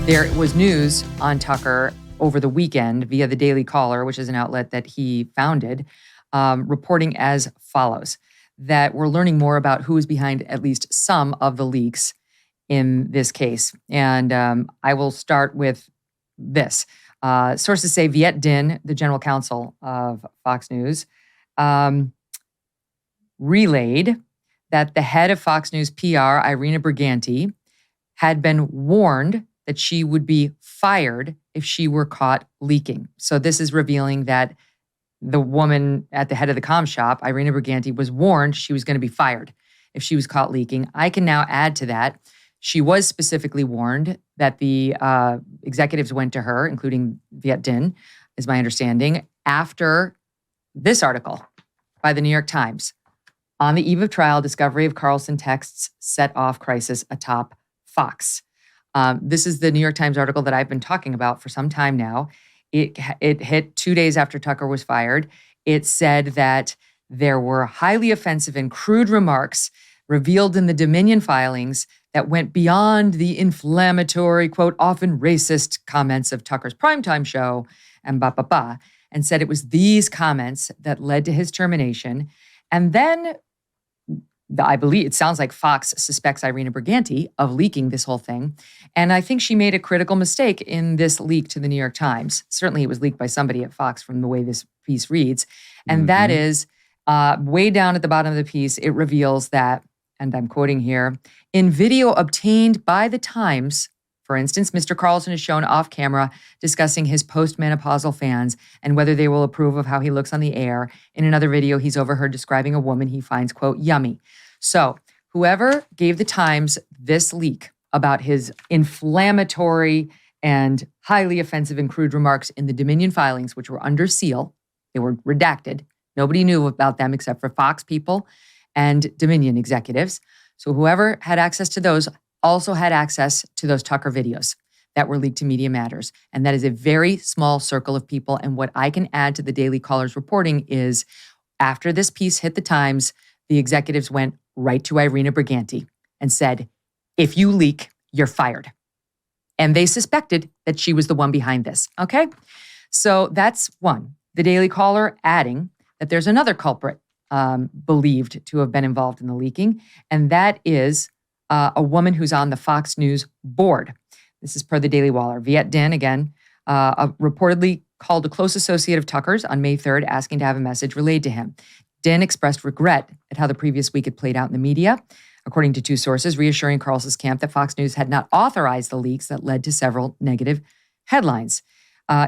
There was news on Tucker over the weekend via the Daily Caller, which is an outlet that he founded, reporting as follows, that we're learning more about who is behind at least some of the leaks in this case. And I will start with this. Sources say Viet Din, the general counsel of Fox News, relayed that the head of Fox News PR, Irina Briganti, had been warned that she would be fired if she were caught leaking. So this is revealing that the woman at the head of the comm shop, Irina Briganti, was warned she was going to be fired if she was caught leaking. I can now add to that. She was specifically warned that the executives went to her, including Viet Din, is my understanding, after this article by the New York Times. On the eve of trial, discovery of Carlson texts set off crisis atop Fox. This is the New York Times article that I've been talking about for some time now. It hit 2 days after Tucker was fired. It said that there were highly offensive and crude remarks revealed in the Dominion filings that went beyond the inflammatory, quote, often racist comments of Tucker's primetime show and and said it was these comments that led to his termination. And then I believe it sounds like Fox suspects Irina Briganti of leaking this whole thing. And I think she made a critical mistake in this leak to the New York Times. Certainly it was leaked by somebody at Fox from the way this piece reads. And that is way down at the bottom of the piece, it reveals that, and I'm quoting here, in video obtained by the Times, for instance, Mr. Carlson is shown off camera discussing his postmenopausal fans and whether they will approve of how he looks on the air. In another video, he's overheard describing a woman he finds, quote, yummy. So whoever gave the Times this leak about his inflammatory and highly offensive and crude remarks in the Dominion filings, which were under seal, they were redacted. Nobody knew about them except for Fox people and Dominion executives. So whoever had access to those also had access to those Tucker videos that were leaked to Media Matters. And that is a very small circle of people. And what I can add to the Daily Caller's reporting is after this piece hit the Times, the executives went right to Irina Briganti and said, if you leak, you're fired. And they suspected that she was the one behind this, okay? So that's one. The Daily Caller adding that there's another culprit believed to have been involved in the leaking, and that is a woman who's on the Fox News board. This is per the Daily Caller. Viet Din, again, reportedly called a close associate of Tucker's on May 3rd, asking to have a message relayed to him. Din expressed regret at how the previous week had played out in the media, according to two sources, reassuring Carlson's camp that Fox News had not authorized the leaks that led to several negative headlines.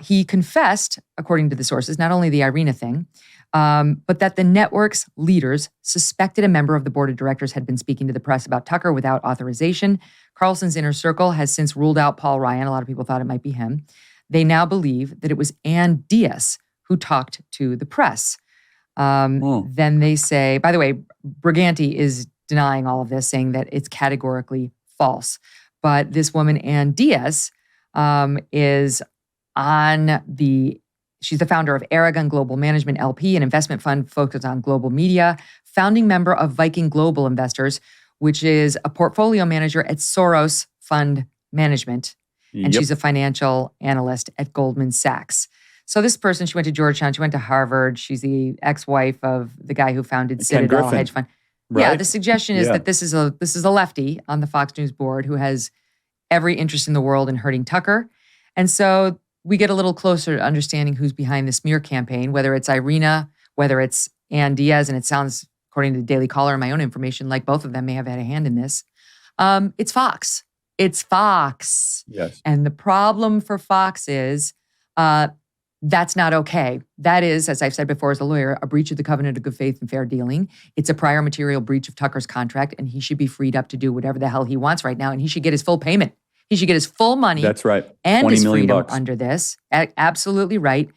He confessed, according to the sources, not only the Irina thing, but that the network's leaders suspected a member of the board of directors had been speaking to the press about Tucker without authorization. Carlson's inner circle has since ruled out Paul Ryan. A lot of people thought it might be him. They now believe that it was Ann Diaz who talked to the press. Then they say, by the way, Briganti is denying all of this, saying that it's categorically false. But this woman, Ann Diaz, is she's the founder of Aragon Global Management LP, an investment fund focused on global media, founding member of Viking Global Investors, which is a portfolio manager at Soros Fund Management. And she's a financial analyst at Goldman Sachs. So this person, she went to Georgetown, she went to Harvard. She's the ex-wife of the guy who founded Citadel hedge fund. Right? Yeah, the suggestion is that this is a lefty on the Fox News board who has every interest in the world in hurting Tucker. And so we get a little closer to understanding who's behind the smear campaign, whether it's Irina, whether it's Ann Diaz, and it sounds, according to the Daily Caller and my own information, like both of them may have had a hand in this. It's Fox. It's Fox. Yes. And the problem for Fox is that's not okay. That is, as I've said before as a lawyer, a breach of the covenant of good faith and fair dealing. It's a prior material breach of Tucker's contract, and he should be freed up to do whatever the hell he wants right now, and he should get his full payment. He should get his full money. That's right. And his freedom bucks. under this. Absolutely right.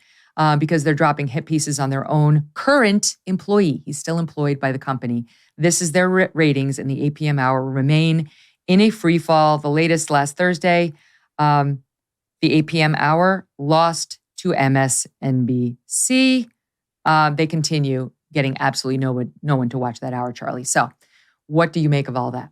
Because they're dropping hit pieces on their own current employee. He's still employed by the company. This is their ratings, and the APM hour remain in a free fall. The latest last Thursday, the APM hour lost to MSNBC. They continue getting absolutely no one to watch that hour, Charlie. So what do you make of all that?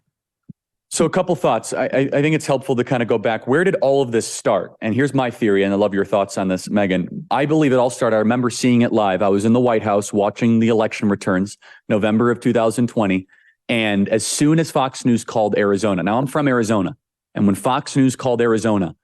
So a couple thoughts. I think it's helpful to kind of go back. Where did all of this start? And here's my theory, and I love your thoughts on this, Megyn. I believe it all started. I remember seeing it live. I was in the White House watching the election returns, November of 2020. And as soon as Fox News called Arizona, now I'm from Arizona, and when Fox News called Arizona,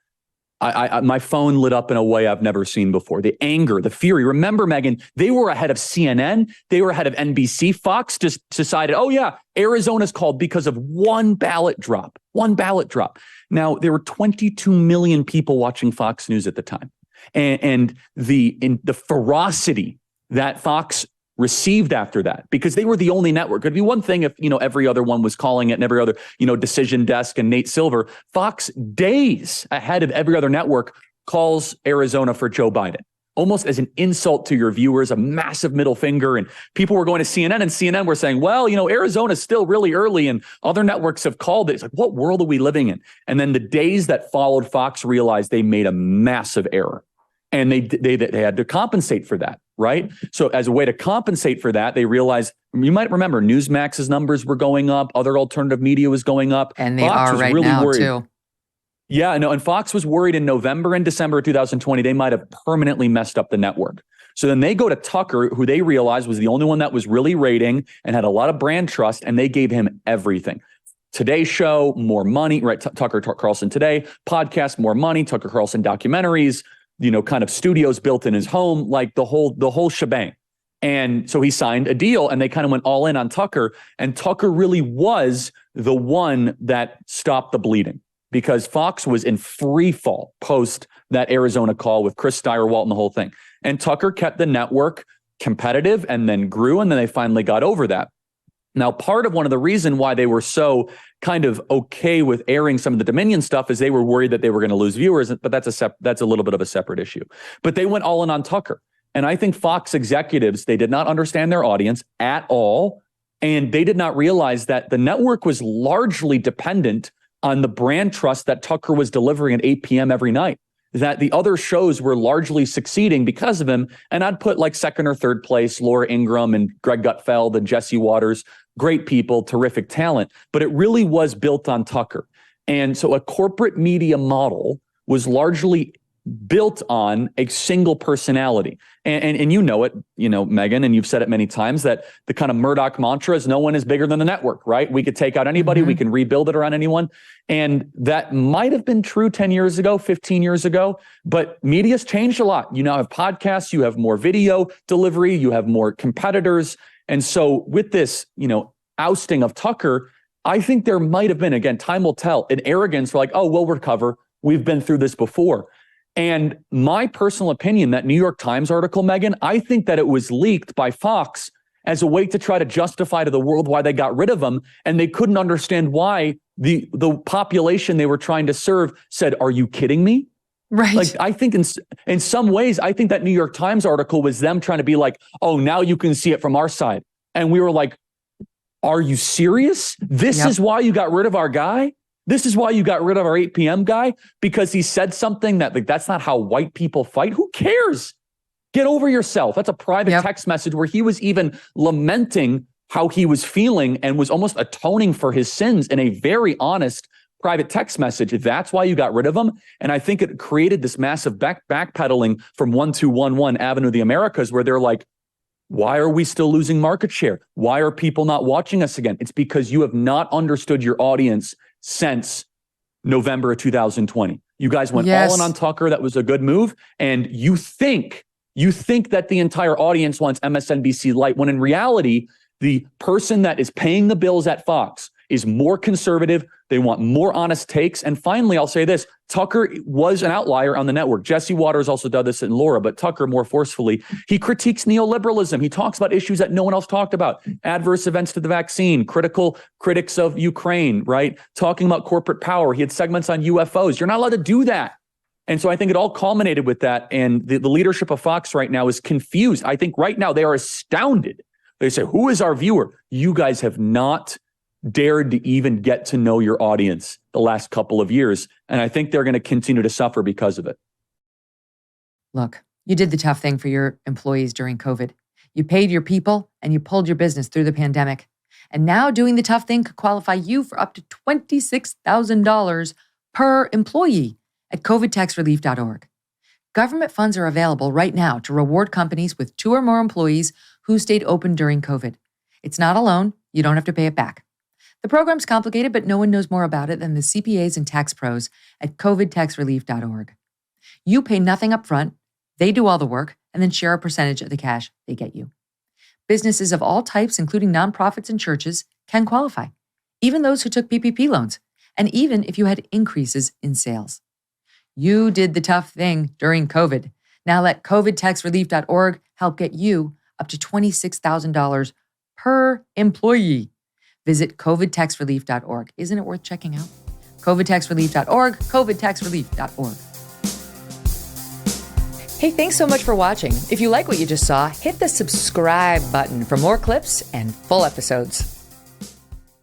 my phone lit up in a way I've never seen before. The anger, the fury. Remember, Megyn, they were ahead of CNN. They were ahead of NBC. Fox just decided, oh yeah, Arizona's called because of one ballot drop. One ballot drop. Now, there were 22 million people watching Fox News at the time. And the ferocity that Fox received after that, because they were the only network. It'd be one thing if, every other one was calling it and every other, Decision Desk and Nate Silver. Fox, days ahead of every other network, calls Arizona for Joe Biden, almost as an insult to your viewers, a massive middle finger. And people were going to CNN, and CNN were saying, well, Arizona's still really early and other networks have called it. It's like, what world are we living in? And then the days that followed, Fox realized they made a massive error. And they had to compensate for that, right? So as a way to compensate for that, they realized, you might remember, Newsmax's numbers were going up, other alternative media was going up. And they are right now, too. Yeah, no, and Fox was worried in November and December of 2020, they might have permanently messed up the network. So then they go to Tucker, who they realized was the only one that was really rating and had a lot of brand trust, and they gave him everything. Today's Show, more money, right? Tucker Carlson Today, podcast, more money, Tucker Carlson documentaries, kind of studios built in his home, like the whole shebang. And so he signed a deal, and they kind of went all in on Tucker. And Tucker really was the one that stopped the bleeding, because Fox was in free fall post that Arizona call with Chris Steyerwalt and the whole thing. And Tucker kept the network competitive and then grew, and then they finally got over that. Now, part of one of the reason why they were so kind of okay with airing some of the Dominion stuff is they were worried that they were going to lose viewers, but that's a little bit of a separate issue. But they went all in on Tucker. And I think Fox executives, they did not understand their audience at all. And they did not realize that the network was largely dependent on the brand trust that Tucker was delivering at 8 p.m. every night. That the other shows were largely succeeding because of him. And I'd put like second or third place Laura Ingraham and Greg Gutfeld and Jesse Waters, great people, terrific talent, but it really was built on Tucker. And so a corporate media model was largely built on a single personality. And you know it, Megyn, and you've said it many times, that the kind of Murdoch mantra is no one is bigger than the network, right? We could take out anybody, we can rebuild it around anyone. And that might have been true 10 years ago, 15 years ago, but media's changed a lot. You now have podcasts, you have more video delivery, you have more competitors. And so with this, ousting of Tucker, I think there might have been, again, time will tell, an arrogance for like, oh, we'll recover. We've been through this before. And my personal opinion, that New York Times article, Megyn, I think that it was leaked by Fox as a way to try to justify to the world why they got rid of him. And they couldn't understand why the population they were trying to serve said, are you kidding me? Right. Like, I think in some ways, I think that New York Times article was them trying to be like, oh, now you can see it from our side. And we were like, are you serious? This is why you got rid of our guy? This is why you got rid of our 8 p.m. guy? Because he said something that, like, that's not how white people fight? Who cares? Get over yourself. That's a private text message where he was even lamenting how he was feeling and was almost atoning for his sins in a very honest private text message. That's why you got rid of him. And I think it created this massive backpedaling from 1211 Avenue of the Americas, where they're like, why are we still losing market share? Why are people not watching us again? It's because you have not understood your audience since November of 2020. You guys went all in on Tucker. That was a good move. And you think that the entire audience wants MSNBC light, when in reality, the person that is paying the bills at Fox is more conservative. They want more honest takes. And finally, I'll say this, Tucker was an outlier on the network. Jesse Waters also did this in Laura, but Tucker more forcefully, he critiques neoliberalism. He talks about issues that no one else talked about. Adverse events to the vaccine, critics of Ukraine, right? Talking about corporate power. He had segments on UFOs. You're not allowed to do that. And so I think it all culminated with that. And the leadership of Fox right now is confused. I think right now they are astounded. They say, who is our viewer? You guys have not dared to even get to know your audience the last couple of years. And I think they're going to continue to suffer because of it. Look, you did the tough thing for your employees during COVID. You paid your people and you pulled your business through the pandemic. And now doing the tough thing could qualify you for up to $26,000 per employee at covidtaxrelief.org. Government funds are available right now to reward companies with 2 or more employees who stayed open during COVID. It's not a loan. You don't have to pay it back. The program's complicated, but no one knows more about it than the CPAs and tax pros at covidtaxrelief.org. You pay nothing up front, they do all the work, and then share a percentage of the cash they get you. Businesses of all types, including nonprofits and churches, can qualify, even those who took PPP loans, and even if you had increases in sales. You did the tough thing during COVID. Now let covidtaxrelief.org help get you up to $26,000 per employee. Visit covidtaxrelief.org. Isn't it worth checking out? covidtaxrelief.org, covidtaxrelief.org. Hey, thanks so much for watching. If you like what you just saw, hit the subscribe button for more clips and full episodes.